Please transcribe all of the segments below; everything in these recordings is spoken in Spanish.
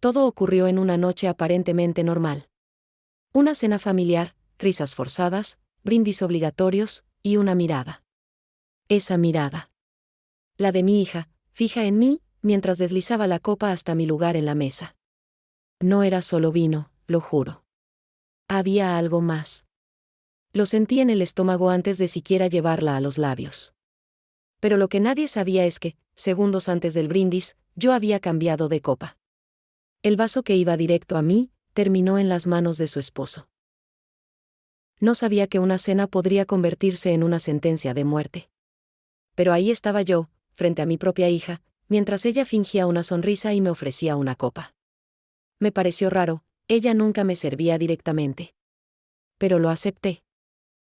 Todo ocurrió en una noche aparentemente normal. Una cena familiar, risas forzadas, brindis obligatorios, y una mirada. Esa mirada. La de mi hija, fija en mí, mientras deslizaba la copa hasta mi lugar en la mesa. No era solo vino, lo juro. Había algo más. Lo sentí en el estómago antes de siquiera llevarla a los labios. Pero lo que nadie sabía es que, segundos antes del brindis, yo había cambiado de copa. El vaso que iba directo a mí, terminó en las manos de su esposo. No sabía que una cena podría convertirse en una sentencia de muerte. Pero ahí estaba yo, frente a mi propia hija, mientras ella fingía una sonrisa y me ofrecía una copa. Me pareció raro, ella nunca me servía directamente. Pero lo acepté.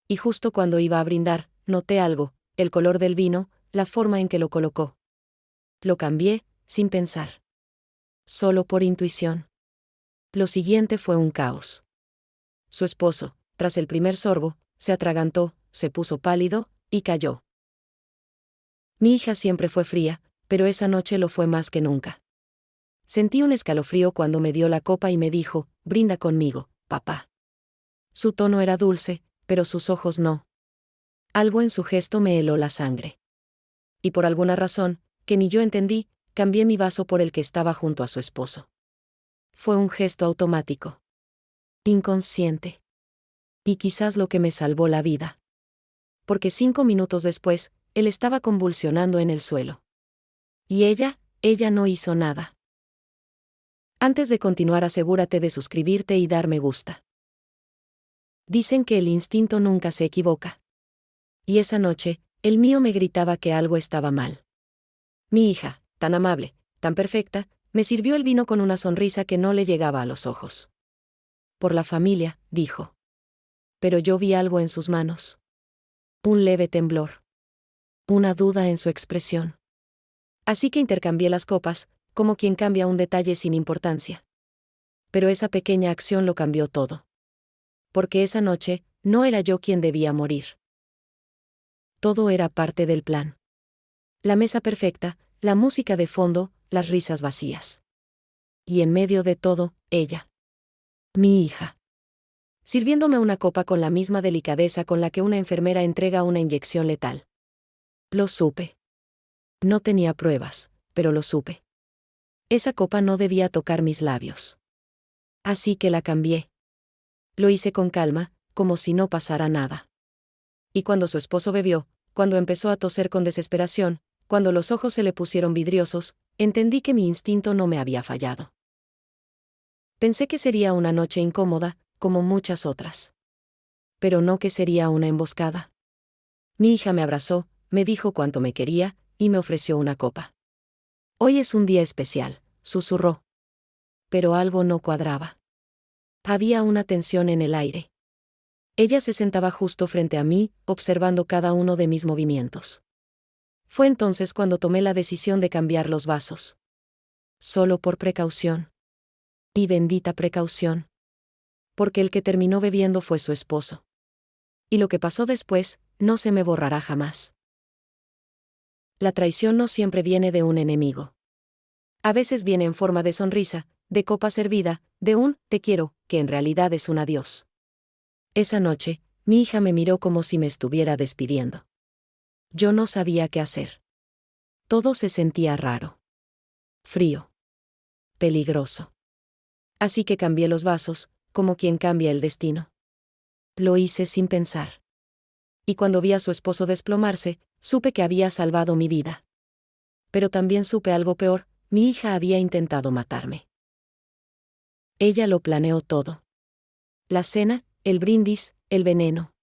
Y justo cuando iba a brindar, noté algo, el color del vino, la forma en que lo colocó. Lo cambié, sin pensar. Solo por intuición. Lo siguiente fue un caos. Su esposo, tras el primer sorbo, se atragantó, se puso pálido, y cayó. Mi hija siempre fue fría, pero esa noche lo fue más que nunca. Sentí un escalofrío cuando me dio la copa y me dijo, brinda conmigo, papá. Su tono era dulce, pero sus ojos no. Algo en su gesto me heló la sangre. Y por alguna razón, que ni yo entendí, cambié mi vaso por el que estaba junto a su esposo. Fue un gesto automático. Inconsciente. Y quizás lo que me salvó la vida. Porque 5 minutos después, él estaba convulsionando en el suelo. Y ella no hizo nada. Antes de continuar, asegúrate de suscribirte y dar me gusta. Dicen que el instinto nunca se equivoca. Y esa noche, el mío me gritaba que algo estaba mal. Mi hija, tan amable, tan perfecta, me sirvió el vino con una sonrisa que no le llegaba a los ojos. Por la familia, dijo. Pero yo vi algo en sus manos. Un leve temblor. Una duda en su expresión. Así que intercambié las copas, como quien cambia un detalle sin importancia. Pero esa pequeña acción lo cambió todo. Porque esa noche, no era yo quien debía morir. Todo era parte del plan. La mesa perfecta, la música de fondo, las risas vacías. Y en medio de todo, ella. Mi hija. Sirviéndome una copa con la misma delicadeza con la que una enfermera entrega una inyección letal. Lo supe. No tenía pruebas, pero lo supe. Esa copa no debía tocar mis labios. Así que la cambié. Lo hice con calma, como si no pasara nada. Y cuando su esposo bebió, cuando empezó a toser con desesperación, cuando los ojos se le pusieron vidriosos, entendí que mi instinto no me había fallado. Pensé que sería una noche incómoda, como muchas otras. Pero no que sería una emboscada. Mi hija me abrazó, me dijo cuánto me quería, y me ofreció una copa. Hoy es un día especial, susurró. Pero algo no cuadraba. Había una tensión en el aire. Ella se sentaba justo frente a mí, observando cada uno de mis movimientos. Fue entonces cuando tomé la decisión de cambiar los vasos. Solo por precaución. Y bendita precaución. Porque el que terminó bebiendo fue su esposo. Y lo que pasó después, no se me borrará jamás. La traición no siempre viene de un enemigo. A veces viene en forma de sonrisa, de copa servida, de un te quiero, que en realidad es un adiós. Esa noche, mi hija me miró como si me estuviera despidiendo. Yo no sabía qué hacer. Todo se sentía raro. Frío. Peligroso. Así que cambié los vasos, como quien cambia el destino. Lo hice sin pensar. Y cuando vi a su esposo desplomarse, supe que había salvado mi vida. Pero también supe algo peor, mi hija había intentado matarme. Ella lo planeó todo. La cena, el brindis, el veneno.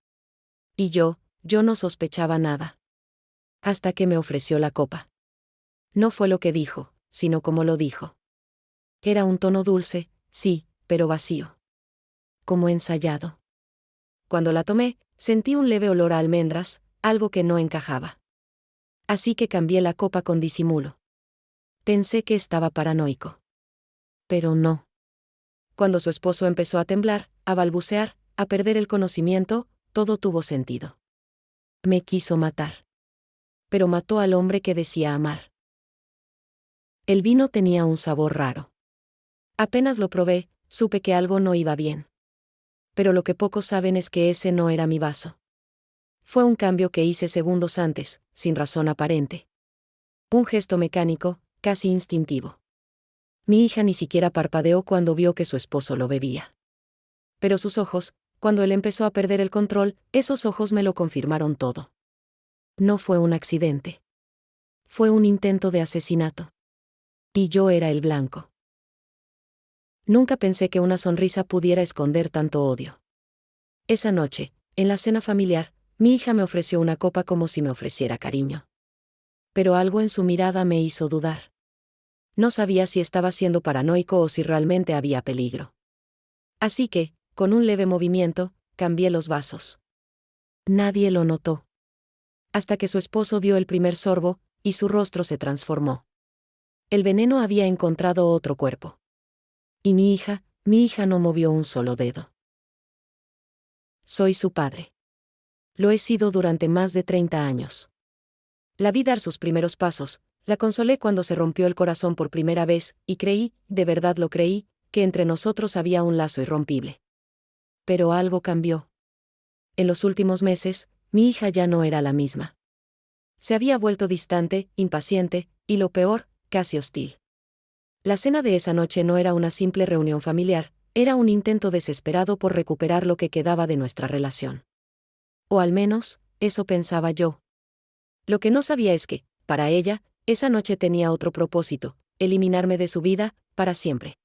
Y yo no sospechaba nada. Hasta que me ofreció la copa. No fue lo que dijo, sino como lo dijo. Era un tono dulce, sí, pero vacío. Como ensayado. Cuando la tomé, sentí un leve olor a almendras, algo que no encajaba. Así que cambié la copa con disimulo. Pensé que estaba paranoico. Pero no. Cuando su esposo empezó a temblar, a balbucear, a perder el conocimiento, todo tuvo sentido. Me quiso matar. Pero mató al hombre que decía amar. El vino tenía un sabor raro. Apenas lo probé, supe que algo no iba bien. Pero lo que pocos saben es que ese no era mi vaso. Fue un cambio que hice segundos antes, sin razón aparente. Un gesto mecánico, casi instintivo. Mi hija ni siquiera parpadeó cuando vio que su esposo lo bebía. Pero sus ojos, cuando él empezó a perder el control, esos ojos me lo confirmaron todo. No fue un accidente. Fue un intento de asesinato. Y yo era el blanco. Nunca pensé que una sonrisa pudiera esconder tanto odio. Esa noche, en la cena familiar, mi hija me ofreció una copa como si me ofreciera cariño. Pero algo en su mirada me hizo dudar. No sabía si estaba siendo paranoico o si realmente había peligro. Así que, con un leve movimiento, cambié los vasos. Nadie lo notó. Hasta que su esposo dio el primer sorbo, y su rostro se transformó. El veneno había encontrado otro cuerpo. Y mi hija no movió un solo dedo. Soy su padre. Lo he sido durante más de 30 años. La vi dar sus primeros pasos, la consolé cuando se rompió el corazón por primera vez, y creí, de verdad lo creí, que entre nosotros había un lazo irrompible. Pero algo cambió. En los últimos meses, mi hija ya no era la misma. Se había vuelto distante, impaciente, y lo peor, casi hostil. La cena de esa noche no era una simple reunión familiar, era un intento desesperado por recuperar lo que quedaba de nuestra relación. O al menos, eso pensaba yo. Lo que no sabía es que, para ella, esa noche tenía otro propósito: eliminarme de su vida, para siempre.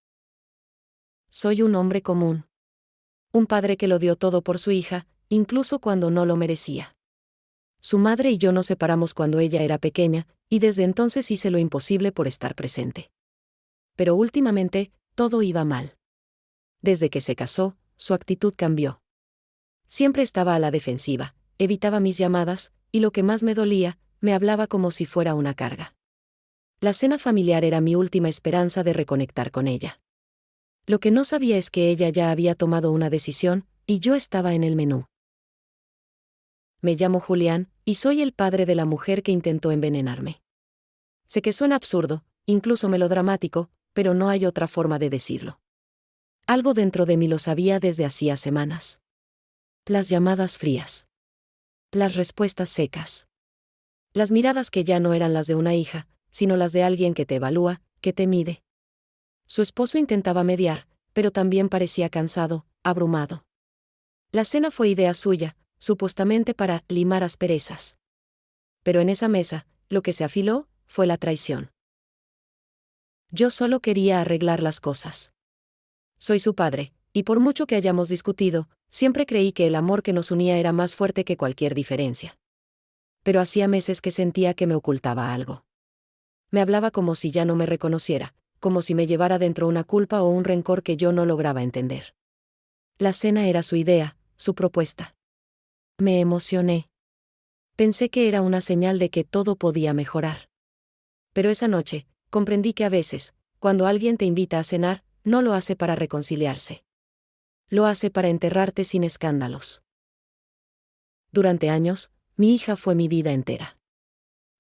Soy un hombre común. Un padre que lo dio todo por su hija, incluso cuando no lo merecía. Su madre y yo nos separamos cuando ella era pequeña, y desde entonces hice lo imposible por estar presente. Pero últimamente, todo iba mal. Desde que se casó, su actitud cambió. Siempre estaba a la defensiva, evitaba mis llamadas, y lo que más me dolía, me hablaba como si fuera una carga. La cena familiar era mi última esperanza de reconectar con ella. Lo que no sabía es que ella ya había tomado una decisión, y yo estaba en el menú. Me llamo Julián, y soy el padre de la mujer que intentó envenenarme. Sé que suena absurdo, incluso melodramático, pero no hay otra forma de decirlo. Algo dentro de mí lo sabía desde hacía semanas. Las llamadas frías. Las respuestas secas. Las miradas que ya no eran las de una hija, sino las de alguien que te evalúa, que te mide. Su esposo intentaba mediar, pero también parecía cansado, abrumado. La cena fue idea suya, supuestamente para limar asperezas. Pero en esa mesa, lo que se afiló, fue la traición. Yo solo quería arreglar las cosas. Soy su padre, y por mucho que hayamos discutido, siempre creí que el amor que nos unía era más fuerte que cualquier diferencia. Pero hacía meses que sentía que me ocultaba algo. Me hablaba como si ya no me reconociera, como si me llevara dentro una culpa o un rencor que yo no lograba entender. La cena era su idea, su propuesta. Me emocioné. Pensé que era una señal de que todo podía mejorar. Pero esa noche, comprendí que a veces, cuando alguien te invita a cenar, no lo hace para reconciliarse. Lo hace para enterrarte sin escándalos. Durante años, mi hija fue mi vida entera.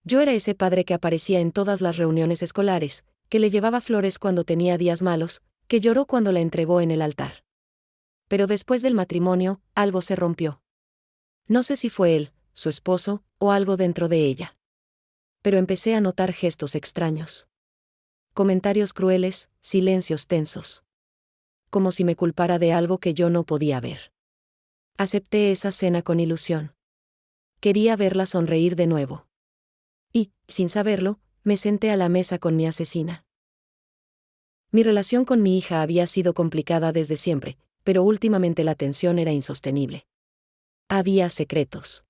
Yo era ese padre que aparecía en todas las reuniones escolares, que le llevaba flores cuando tenía días malos, que lloró cuando la entregó en el altar. Pero después del matrimonio, algo se rompió. No sé si fue él, su esposo, o algo dentro de ella. Pero empecé a notar gestos extraños. Comentarios crueles, silencios tensos. Como si me culpara de algo que yo no podía ver. Acepté esa cena con ilusión. Quería verla sonreír de nuevo. Y, sin saberlo, me senté a la mesa con mi asesina. Mi relación con mi hija había sido complicada desde siempre, pero últimamente la tensión era insostenible. Había secretos.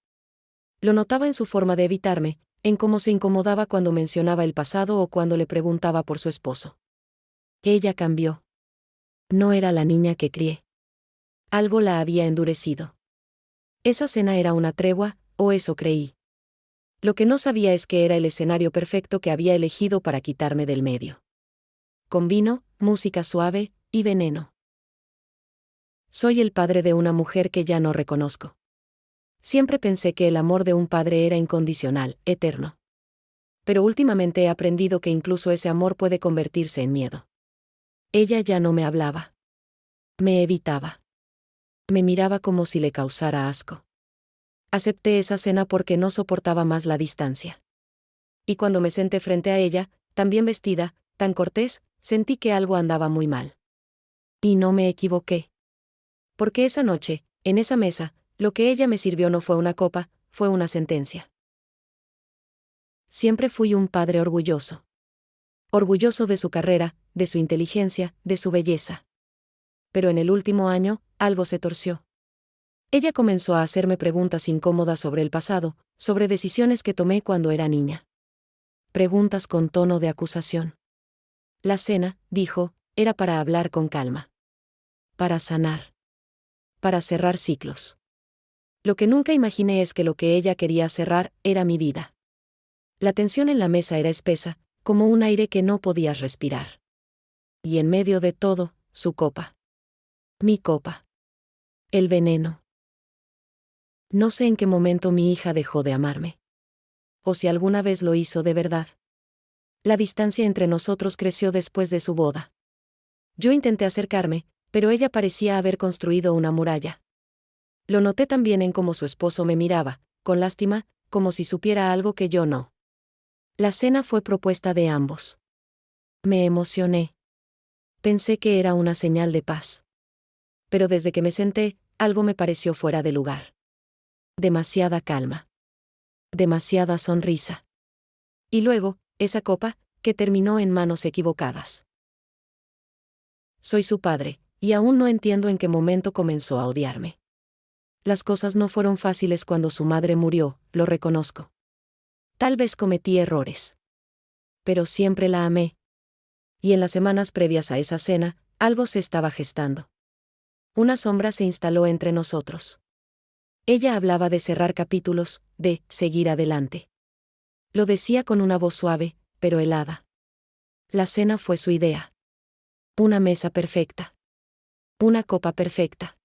Lo notaba en su forma de evitarme, en cómo se incomodaba cuando mencionaba el pasado o cuando le preguntaba por su esposo. Ella cambió. No era la niña que crié. Algo la había endurecido. Esa cena era una tregua, o eso creí. Lo que no sabía es que era el escenario perfecto que había elegido para quitarme del medio. Con vino, música suave, y veneno. Soy el padre de una mujer que ya no reconozco. Siempre pensé que el amor de un padre era incondicional, eterno. Pero últimamente he aprendido que incluso ese amor puede convertirse en miedo. Ella ya no me hablaba. Me evitaba. Me miraba como si le causara asco. Acepté esa cena porque no soportaba más la distancia. Y cuando me senté frente a ella, tan bien vestida, tan cortés, sentí que algo andaba muy mal. Y no me equivoqué. Porque esa noche, en esa mesa, lo que ella me sirvió no fue una copa, fue una sentencia. Siempre fui un padre orgulloso. Orgulloso de su carrera, de su inteligencia, de su belleza. Pero en el último año, algo se torció. Ella comenzó a hacerme preguntas incómodas sobre el pasado, sobre decisiones que tomé cuando era niña. Preguntas con tono de acusación. La cena, dijo, era para hablar con calma. Para sanar. Para cerrar ciclos. Lo que nunca imaginé es que lo que ella quería cerrar era mi vida. La tensión en la mesa era espesa, como un aire que no podías respirar. Y en medio de todo, su copa. Mi copa. El veneno. No sé en qué momento mi hija dejó de amarme. O si alguna vez lo hizo de verdad. La distancia entre nosotros creció después de su boda. Yo intenté acercarme, pero ella parecía haber construido una muralla. Lo noté también en cómo su esposo me miraba, con lástima, como si supiera algo que yo no. La cena fue propuesta de ambos. Me emocioné. Pensé que era una señal de paz. Pero desde que me senté, algo me pareció fuera de lugar. Demasiada calma. Demasiada sonrisa. Y luego, esa copa, que terminó en manos equivocadas. Soy su padre, y aún no entiendo en qué momento comenzó a odiarme. Las cosas no fueron fáciles cuando su madre murió, lo reconozco. Tal vez cometí errores. Pero siempre la amé. Y en las semanas previas a esa cena, algo se estaba gestando. Una sombra se instaló entre nosotros. Ella hablaba de cerrar capítulos, de seguir adelante. Lo decía con una voz suave, pero helada. La cena fue su idea. Una mesa perfecta. Una copa perfecta.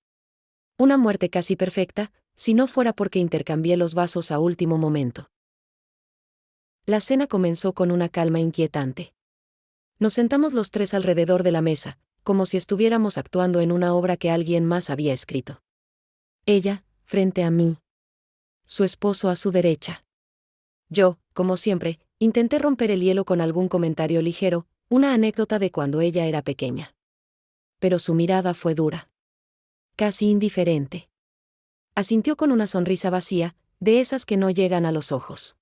Una muerte casi perfecta, si no fuera porque intercambié los vasos a último momento. La cena comenzó con una calma inquietante. Nos sentamos los tres alrededor de la mesa, como si estuviéramos actuando en una obra que alguien más había escrito. Ella, frente a mí. Su esposo a su derecha. Yo, como siempre, intenté romper el hielo con algún comentario ligero, una anécdota de cuando ella era pequeña. Pero su mirada fue dura. Casi indiferente. Asintió con una sonrisa vacía, de esas que no llegan a los ojos.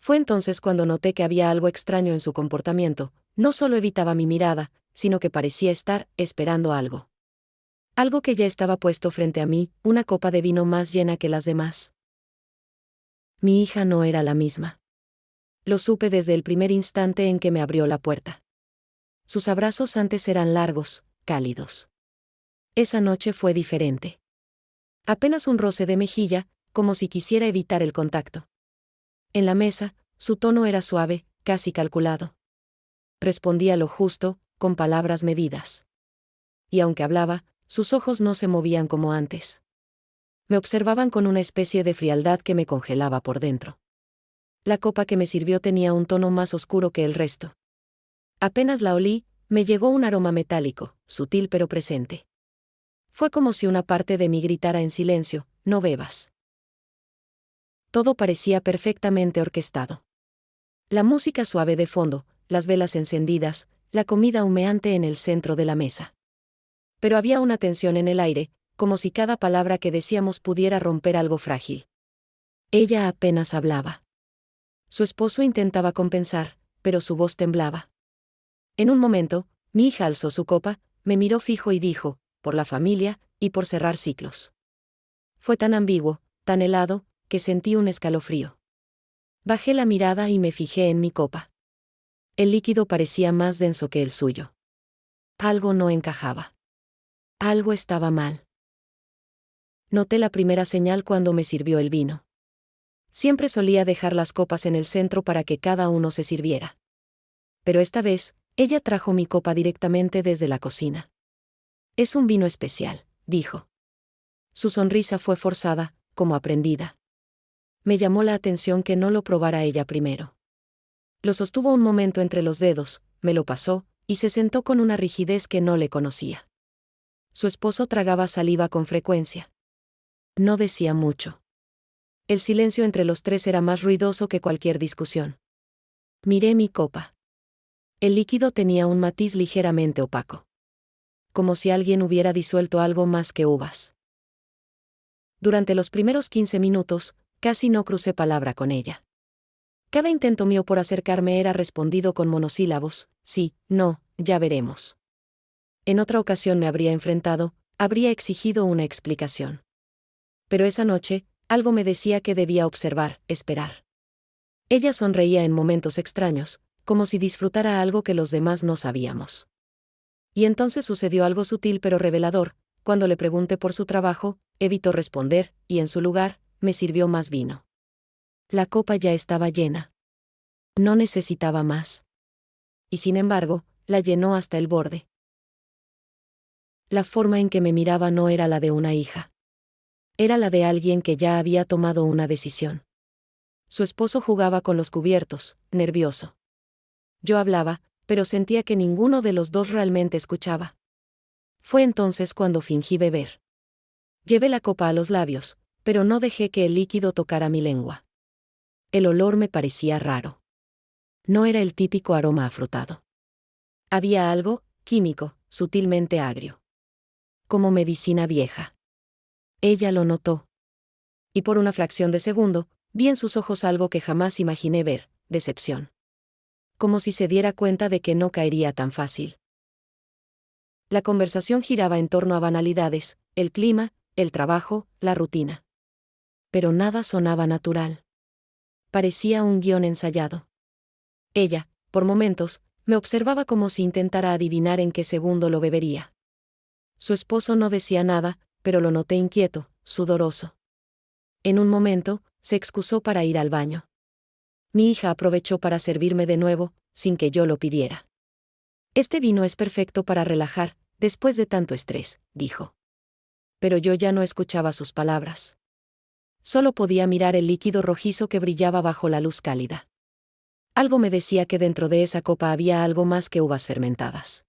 Fue entonces cuando noté que había algo extraño en su comportamiento, no solo evitaba mi mirada, sino que parecía estar esperando algo. Algo que ya estaba puesto frente a mí, una copa de vino más llena que las demás. Mi hija no era la misma. Lo supe desde el primer instante en que me abrió la puerta. Sus abrazos antes eran largos, cálidos. Esa noche fue diferente. Apenas un roce de mejilla, como si quisiera evitar el contacto. En la mesa, su tono era suave, casi calculado. Respondía lo justo, con palabras medidas. Y aunque hablaba, sus ojos no se movían como antes. Me observaban con una especie de frialdad que me congelaba por dentro. La copa que me sirvió tenía un tono más oscuro que el resto. Apenas la olí, me llegó un aroma metálico, sutil pero presente. Fue como si una parte de mí gritara en silencio, no bebas. Todo parecía perfectamente orquestado. La música suave de fondo, las velas encendidas, la comida humeante en el centro de la mesa. Pero había una tensión en el aire, como si cada palabra que decíamos pudiera romper algo frágil. Ella apenas hablaba. Su esposo intentaba compensar, pero su voz temblaba. En un momento, mi hija alzó su copa, me miró fijo y dijo, por la familia, y por cerrar ciclos. Fue tan ambiguo, tan helado, que sentí un escalofrío. Bajé la mirada y me fijé en mi copa. El líquido parecía más denso que el suyo. Algo no encajaba. Algo estaba mal. Noté la primera señal cuando me sirvió el vino. Siempre solía dejar las copas en el centro para que cada uno se sirviera. Pero esta vez, ella trajo mi copa directamente desde la cocina. Es un vino especial, dijo. Su sonrisa fue forzada, como aprendida. Me llamó la atención que no lo probara ella primero. Lo sostuvo un momento entre los dedos, me lo pasó, y se sentó con una rigidez que no le conocía. Su esposo tragaba saliva con frecuencia. No decía mucho. El silencio entre los tres era más ruidoso que cualquier discusión. Miré mi copa. El líquido tenía un matiz ligeramente opaco. Como si alguien hubiera disuelto algo más que uvas. Durante los primeros 15 minutos, casi no crucé palabra con ella. Cada intento mío por acercarme era respondido con monosílabos: sí, no, ya veremos. En otra ocasión me habría enfrentado, habría exigido una explicación. Pero esa noche, algo me decía que debía observar, esperar. Ella sonreía en momentos extraños, como si disfrutara algo que los demás no sabíamos. Y entonces sucedió algo sutil pero revelador. Cuando le pregunté por su trabajo, evitó responder, y en su lugar, me sirvió más vino. La copa ya estaba llena. No necesitaba más. Y sin embargo, la llenó hasta el borde. La forma en que me miraba no era la de una hija. Era la de alguien que ya había tomado una decisión. Su esposo jugaba con los cubiertos, nervioso. Yo hablaba, pero sentía que ninguno de los dos realmente escuchaba. Fue entonces cuando fingí beber. Llevé la copa a los labios, pero no dejé que el líquido tocara mi lengua. El olor me parecía raro. No era el típico aroma afrutado. Había algo, químico, sutilmente agrio. Como medicina vieja. Ella lo notó. Y por una fracción de segundo, vi en sus ojos algo que jamás imaginé ver: decepción. Como si se diera cuenta de que no caería tan fácil. La conversación giraba en torno a banalidades: el clima, el trabajo, la rutina. Pero nada sonaba natural. Parecía un guión ensayado. Ella, por momentos, me observaba como si intentara adivinar en qué segundo lo bebería. Su esposo no decía nada, pero lo noté inquieto, sudoroso. En un momento, se excusó para ir al baño. Mi hija aprovechó para servirme de nuevo, sin que yo lo pidiera. Este vino es perfecto para relajar, después de tanto estrés, dijo. Pero yo ya no escuchaba sus palabras. Solo podía mirar el líquido rojizo que brillaba bajo la luz cálida. Algo me decía que dentro de esa copa había algo más que uvas fermentadas.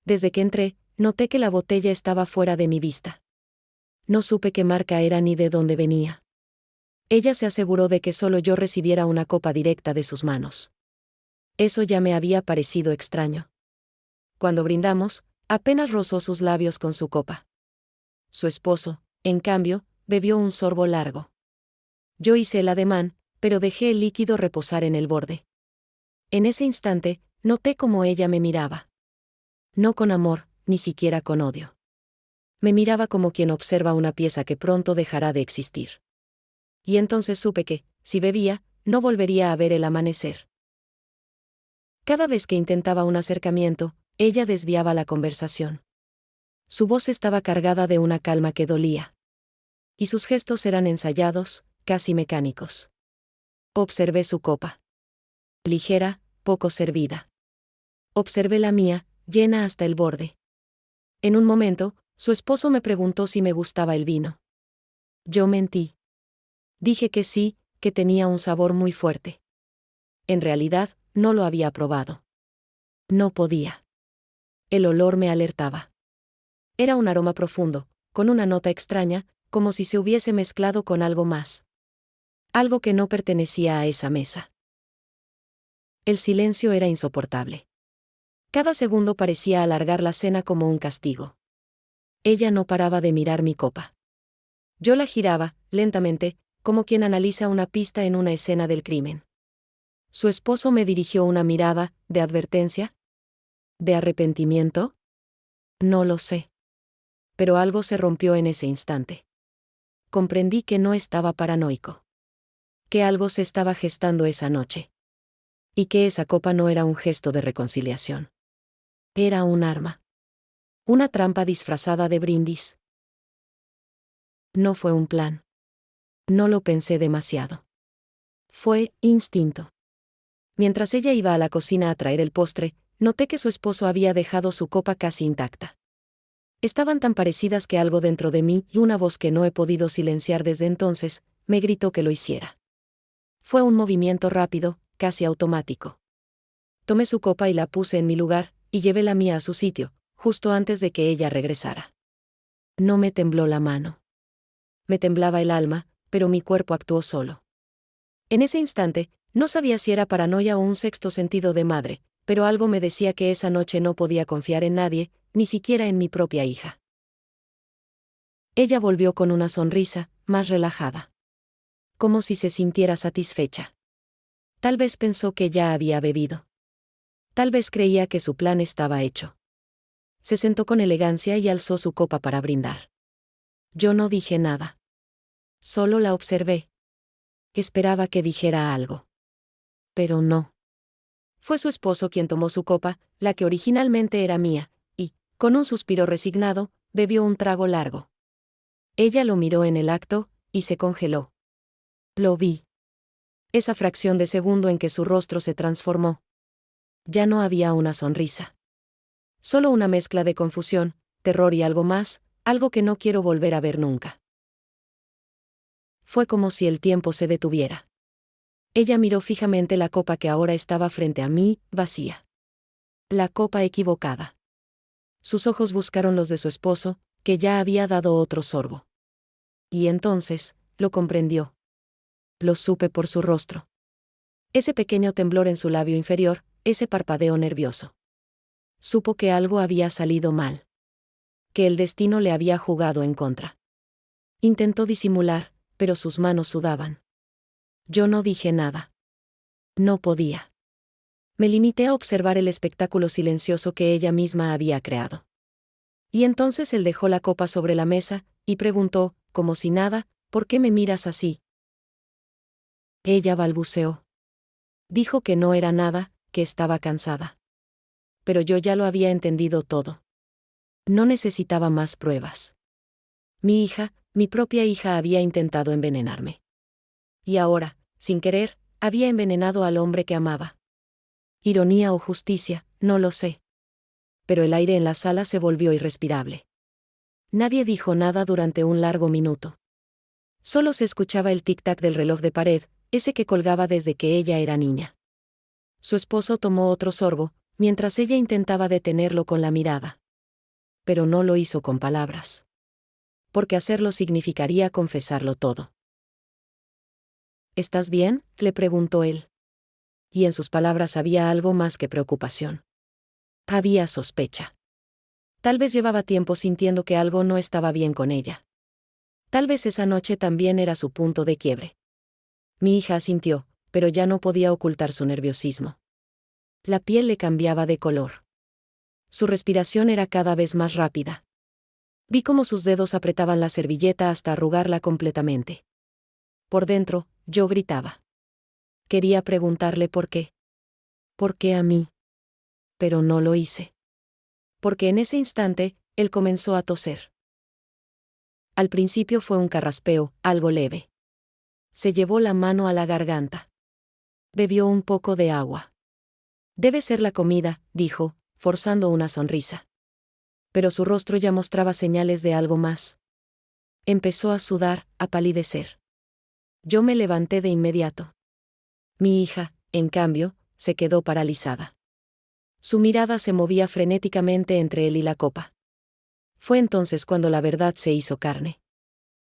Desde que entré, noté que la botella estaba fuera de mi vista. No supe qué marca era ni de dónde venía. Ella se aseguró de que solo yo recibiera una copa directa de sus manos. Eso ya me había parecido extraño. Cuando brindamos, apenas rozó sus labios con su copa. Su esposo, en cambio, bebió un sorbo largo. Yo hice el ademán, pero dejé el líquido reposar en el borde. En ese instante, noté cómo ella me miraba. No con amor, ni siquiera con odio. Me miraba como quien observa una pieza que pronto dejará de existir. Y entonces supe que, si bebía, no volvería a ver el amanecer. Cada vez que intentaba un acercamiento, ella desviaba la conversación. Su voz estaba cargada de una calma que dolía. Y sus gestos eran ensayados, casi mecánicos. Observé su copa. Ligera, poco servida. Observé la mía, llena hasta el borde. En un momento, su esposo me preguntó si me gustaba el vino. Yo mentí. Dije que sí, que tenía un sabor muy fuerte. En realidad, no lo había probado. No podía. El olor me alertaba. Era un aroma profundo, con una nota extraña, como si se hubiese mezclado con algo más. Algo que no pertenecía a esa mesa. El silencio era insoportable. Cada segundo parecía alargar la cena como un castigo. Ella no paraba de mirar mi copa. Yo la giraba, lentamente, como quien analiza una pista en una escena del crimen. Su esposo me dirigió una mirada, ¿de advertencia? ¿De arrepentimiento? No lo sé. Pero algo se rompió en ese instante. Comprendí que no estaba paranoico. Que algo se estaba gestando esa noche. Y que esa copa no era un gesto de reconciliación. Era un arma. Una trampa disfrazada de brindis. No fue un plan. No lo pensé demasiado. Fue instinto. Mientras ella iba a la cocina a traer el postre, noté que su esposo había dejado su copa casi intacta. Estaban tan parecidas que algo dentro de mí, y una voz que no he podido silenciar desde entonces, me gritó que lo hiciera. Fue un movimiento rápido, casi automático. Tomé su copa y la puse en mi lugar, y llevé la mía a su sitio, justo antes de que ella regresara. No me tembló la mano. Me temblaba el alma, pero mi cuerpo actuó solo. En ese instante, no sabía si era paranoia o un sexto sentido de madre, pero algo me decía que esa noche no podía confiar en nadie, ni siquiera en mi propia hija. Ella volvió con una sonrisa, más relajada. Como si se sintiera satisfecha. Tal vez pensó que ya había bebido. Tal vez creía que su plan estaba hecho. Se sentó con elegancia y alzó su copa para brindar. Yo no dije nada. Solo la observé. Esperaba que dijera algo. Pero no. Fue su esposo quien tomó su copa, la que originalmente era mía, y, con un suspiro resignado, bebió un trago largo. Ella lo miró en el acto, y se congeló. Lo vi. Esa fracción de segundo en que su rostro se transformó. Ya no había una sonrisa. Solo una mezcla de confusión, terror y algo más, algo que no quiero volver a ver nunca. Fue como si el tiempo se detuviera. Ella miró fijamente la copa que ahora estaba frente a mí, vacía. La copa equivocada. Sus ojos buscaron los de su esposo, que ya había dado otro sorbo. Y entonces, lo comprendió. Lo supe por su rostro. Ese pequeño temblor en su labio inferior, ese parpadeo nervioso. Supo que algo había salido mal. Que el destino le había jugado en contra. Intentó disimular, pero sus manos sudaban. Yo no dije nada. No podía. Me limité a observar el espectáculo silencioso que ella misma había creado. Y entonces él dejó la copa sobre la mesa, y preguntó, como si nada, ¿por qué me miras así? Ella balbuceó. Dijo que no era nada, que estaba cansada. Pero yo ya lo había entendido todo. No necesitaba más pruebas. Mi hija, mi propia hija había intentado envenenarme. Y ahora, sin querer, había envenenado al hombre que amaba. Ironía o justicia, no lo sé. Pero el aire en la sala se volvió irrespirable. Nadie dijo nada durante un largo minuto. Solo se escuchaba el tic-tac del reloj de pared, ese que colgaba desde que ella era niña. Su esposo tomó otro sorbo, mientras ella intentaba detenerlo con la mirada. Pero no lo hizo con palabras. Porque hacerlo significaría confesarlo todo. ¿Estás bien?, le preguntó él. Y en sus palabras había algo más que preocupación. Había sospecha. Tal vez llevaba tiempo sintiendo que algo no estaba bien con ella. Tal vez esa noche también era su punto de quiebre. Mi hija asintió, pero ya no podía ocultar su nerviosismo. La piel le cambiaba de color. Su respiración era cada vez más rápida. Vi cómo sus dedos apretaban la servilleta hasta arrugarla completamente. Por dentro, yo gritaba. Quería preguntarle por qué. ¿Por qué a mí? Pero no lo hice. Porque en ese instante, él comenzó a toser. Al principio fue un carraspeo, algo leve. Se llevó la mano a la garganta. Bebió un poco de agua. Debe ser la comida, dijo, forzando una sonrisa. Pero su rostro ya mostraba señales de algo más. Empezó a sudar, a palidecer. Yo me levanté de inmediato. Mi hija, en cambio, se quedó paralizada. Su mirada se movía frenéticamente entre él y la copa. Fue entonces cuando la verdad se hizo carne.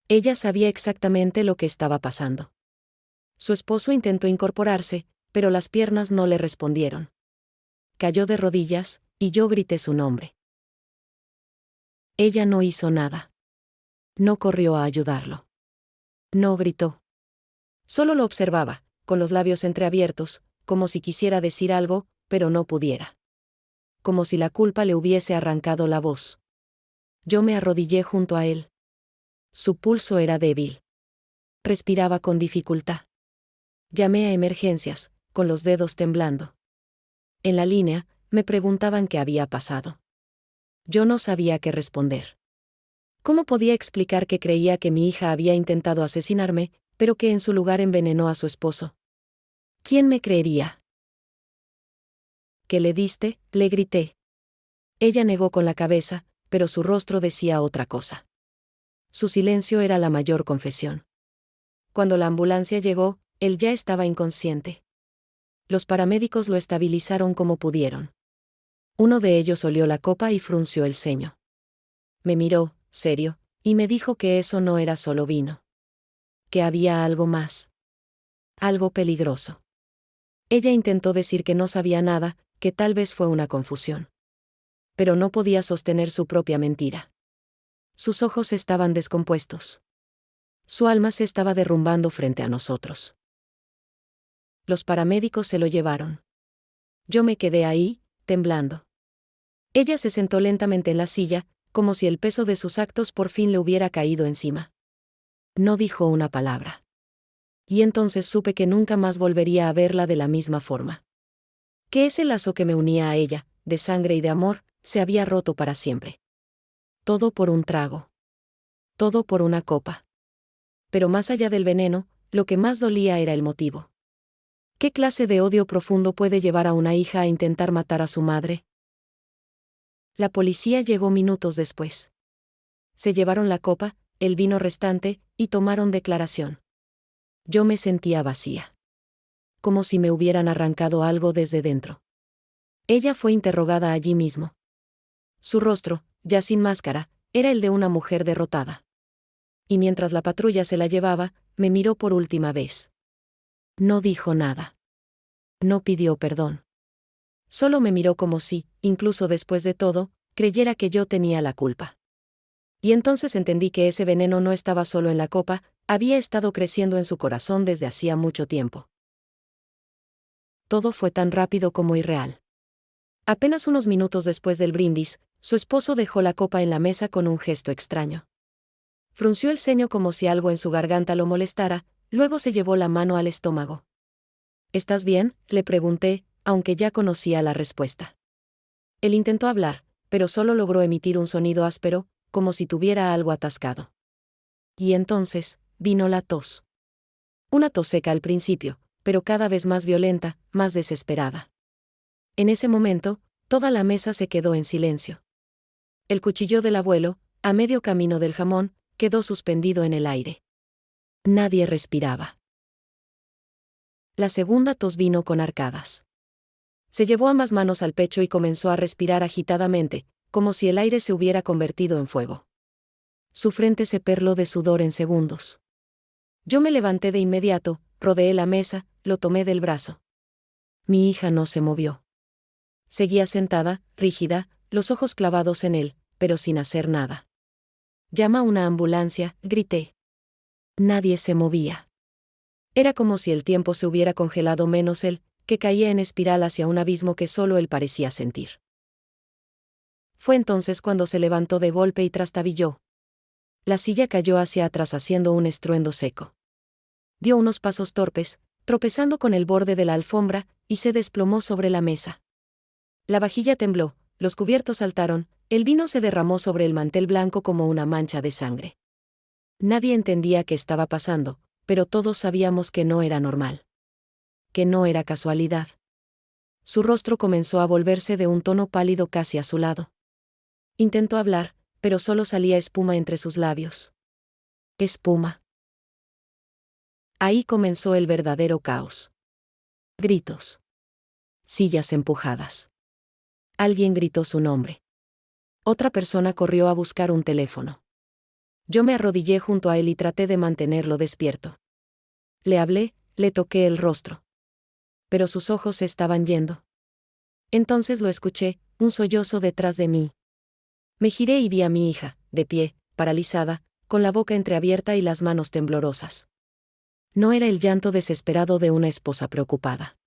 Ella sabía exactamente lo que estaba pasando. Su esposo intentó incorporarse, pero las piernas no le respondieron. Cayó de rodillas, y yo grité su nombre. Ella no hizo nada. No corrió a ayudarlo. No gritó. Solo lo observaba, con los labios entreabiertos, como si quisiera decir algo, pero no pudiera. Como si la culpa le hubiese arrancado la voz. Yo me arrodillé junto a él. Su pulso era débil. Respiraba con dificultad. Llamé a emergencias, con los dedos temblando. En la línea, me preguntaban qué había pasado. Yo no sabía qué responder. ¿Cómo podía explicar que creía que mi hija había intentado asesinarme, pero que en su lugar envenenó a su esposo? ¿Quién me creería? ¿Qué le diste?, le grité. Ella negó con la cabeza, pero su rostro decía otra cosa. Su silencio era la mayor confesión. Cuando la ambulancia llegó, él ya estaba inconsciente. Los paramédicos lo estabilizaron como pudieron. Uno de ellos olió la copa y frunció el ceño. Me miró, serio, y me dijo que eso no era solo vino. Que había algo más. Algo peligroso. Ella intentó decir que no sabía nada, que tal vez fue una confusión. Pero no podía sostener su propia mentira. Sus ojos estaban descompuestos. Su alma se estaba derrumbando frente a nosotros. Los paramédicos se lo llevaron. Yo me quedé ahí, temblando. Ella se sentó lentamente en la silla, como si el peso de sus actos por fin le hubiera caído encima. No dijo una palabra. Y entonces supe que nunca más volvería a verla de la misma forma. Que ese lazo que me unía a ella, de sangre y de amor, se había roto para siempre. Todo por un trago. Todo por una copa. Pero más allá del veneno, lo que más dolía era el motivo. ¿Qué clase de odio profundo puede llevar a una hija a intentar matar a su madre? La policía llegó minutos después. Se llevaron la copa, el vino restante, y tomaron declaración. Yo me sentía vacía. Como si me hubieran arrancado algo desde dentro. Ella fue interrogada allí mismo. Su rostro, ya sin máscara, era el de una mujer derrotada. Y mientras la patrulla se la llevaba, me miró por última vez. No dijo nada. No pidió perdón. Solo me miró como si, incluso después de todo, creyera que yo tenía la culpa. Y entonces entendí que ese veneno no estaba solo en la copa, había estado creciendo en su corazón desde hacía mucho tiempo. Todo fue tan rápido como irreal. Apenas unos minutos después del brindis, su esposo dejó la copa en la mesa con un gesto extraño. Frunció el ceño como si algo en su garganta lo molestara, luego se llevó la mano al estómago. ¿Estás bien?, le pregunté, aunque ya conocía la respuesta. Él intentó hablar, pero solo logró emitir un sonido áspero, como si tuviera algo atascado. Y entonces, vino la tos. Una tos seca al principio, pero cada vez más violenta, más desesperada. En ese momento, toda la mesa se quedó en silencio. El cuchillo del abuelo, a medio camino del jamón, quedó suspendido en el aire. Nadie respiraba. La segunda tos vino con arcadas. Se llevó ambas manos al pecho y comenzó a respirar agitadamente, como si el aire se hubiera convertido en fuego. Su frente se perló de sudor en segundos. Yo me levanté de inmediato, rodeé la mesa, lo tomé del brazo. Mi hija no se movió. Seguía sentada, rígida, los ojos clavados en él, pero sin hacer nada. «Llama a una ambulancia», grité. Nadie se movía. Era como si el tiempo se hubiera congelado menos él, que caía en espiral hacia un abismo que solo él parecía sentir. Fue entonces cuando se levantó de golpe y trastabilló. La silla cayó hacia atrás haciendo un estruendo seco. Dio unos pasos torpes, tropezando con el borde de la alfombra, y se desplomó sobre la mesa. La vajilla tembló, los cubiertos saltaron, el vino se derramó sobre el mantel blanco como una mancha de sangre. Nadie entendía qué estaba pasando, pero todos sabíamos que no era normal. Que no era casualidad. Su rostro comenzó a volverse de un tono pálido casi azulado. Intentó hablar, pero solo salía espuma entre sus labios. Espuma. Ahí comenzó el verdadero caos. Gritos. Sillas empujadas. Alguien gritó su nombre. Otra persona corrió a buscar un teléfono. Yo me arrodillé junto a él y traté de mantenerlo despierto. Le hablé, le toqué el rostro. Pero sus ojos se estaban yendo. Entonces lo escuché, un sollozo detrás de mí. Me giré y vi a mi hija, de pie, paralizada, con la boca entreabierta y las manos temblorosas. No era el llanto desesperado de una esposa preocupada.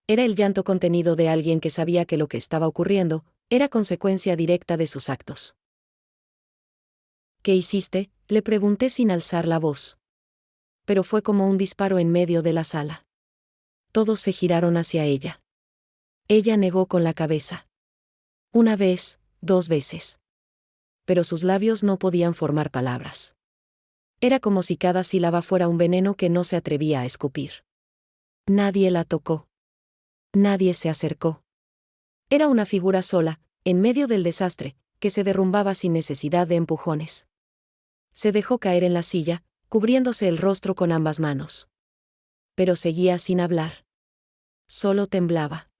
Era el llanto contenido de alguien que sabía que lo que estaba ocurriendo era consecuencia directa de sus actos. «¿Qué hiciste?», le pregunté sin alzar la voz. Pero fue como un disparo en medio de la sala. Todos se giraron hacia ella. Ella negó con la cabeza. Una vez, 2 veces. Pero sus labios no podían formar palabras. Era como si cada sílaba fuera un veneno que no se atrevía a escupir. Nadie la tocó. Nadie se acercó. Era una figura sola, en medio del desastre, que se derrumbaba sin necesidad de empujones. Se dejó caer en la silla, cubriéndose el rostro con ambas manos. Pero seguía sin hablar. Solo temblaba.